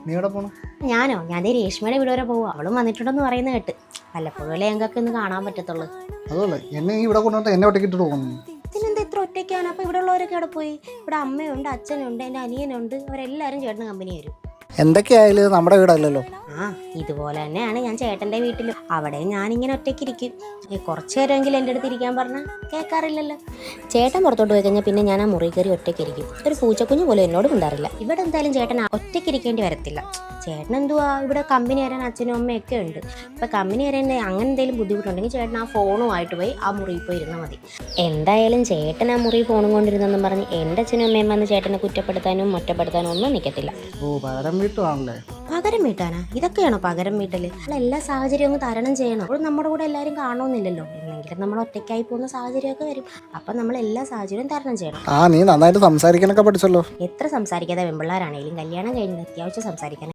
നീ എവിടെ പോണു? ഞാൻ രേഷ്മയുടെ വീട് വരെ പോകും. അവളും വന്നിട്ടുണ്ടെന്ന് പറയുന്നത് കേട്ട്. വല്ലപ്പോഴും ഞങ്ങൾക്ക് ഇന്ന് കാണാൻ പറ്റത്തുള്ളൂ. അതുപോലെ എന്നെ നീ ഇവിടെ കൊണ്ടുവന്നിട്ട് എന്നെ ഒറ്റയ്ക്ക് ഇട്ടിട്ട് പോകുന്നു. ഇതിനെന്താ ഇത്ര ഒറ്റയ്ക്കാണ്? അപ്പോൾ ഇവിടെ ഉള്ളവരൊക്കെ അവിടെ പോയി. ഇവിടെ അമ്മയുണ്ട്, അച്ഛനുണ്ട്, എൻ്റെ അനിയനുണ്ട്. അവരെല്ലാവരും ചേട്ടന് കമ്പനി വരും. എന്തൊക്കെയായാലും നമ്മുടെ വീടല്ലല്ലോ. ഇതുപോലെ തന്നെയാണ് ഞാൻ ചേട്ടൻ്റെ വീട്ടിലും. അവിടെ ഞാനിങ്ങനെ ഒറ്റയ്ക്കിരിക്കും. കുറച്ച് നേരമെങ്കിലും എൻ്റെ അടുത്ത് ഇരിക്കാൻ പറഞ്ഞാൽ കേൾക്കാറില്ലല്ലോ. ചേട്ടൻ പുറത്തോട്ട് പോയി കഴിഞ്ഞാൽ പിന്നെ ഞാൻ ആ മുറി കയറി ഒറ്റയ്ക്കിരിക്കും. ഒരു പൂച്ചക്കുഞ്ഞ് പോലും എന്നോട് മിണ്ടാറില്ല. ഇവിടെ എന്തായാലും ചേട്ടൻ ഒറ്റയ്ക്കിരിക്കേണ്ടി വരത്തില്ല. ചേട്ടൻ എന്തുവാ ഇവിടെ കമ്പനി വരാൻ അച്ഛനും അമ്മയൊക്കെ ഉണ്ട്. ഇപ്പം കമ്പനി വരാൻ അങ്ങനെ എന്തെങ്കിലും ബുദ്ധിമുട്ടുണ്ടെങ്കിൽ ചേട്ടൻ ആ ഫോണുമായിട്ട് പോയി ആ മുറിയിൽ പോയി ഇരുന്നാൽ മതി. എന്തായാലും ചേട്ടൻ ആ മുറി ഫോണും കൊണ്ടിരുന്നെന്നും പറഞ്ഞ് എൻ്റെ അച്ഛനും അമ്മയും വന്ന് ചേട്ടനെ കുറ്റപ്പെടുത്താനും ഒറ്റപ്പെടുത്താനും ഒന്നും നിൽക്കത്തില്ല. പകരം വീട്ടുവാണല്ലേ? പകരം വീട്ടാനാ? ഇതൊക്കെയാണോ പകരം വീട്ടല്? എല്ലാ സാഹചര്യവും ഒന്ന് തരണം ചെയ്യണം. അപ്പോൾ നമ്മുടെ കൂടെ എല്ലാവരും കാണണമെന്നില്ലല്ലോ. എന്നെങ്കിലും നമ്മൾ ഒറ്റയ്ക്കായി പോകുന്ന സാഹചര്യമൊക്കെ വരും. അപ്പം നമ്മൾ എല്ലാ സാഹചര്യവും തരണം ചെയ്യണം. നീ നന്നായിട്ട് സംസാരിക്കാനൊക്കെ പഠിച്ചല്ലോ. എത്ര സംസാരിക്കാതെ പെൺപിള്ളേരാണെങ്കിലും കല്യാണം കഴിഞ്ഞ് അത്യാവശ്യം സംസാരിക്കാൻ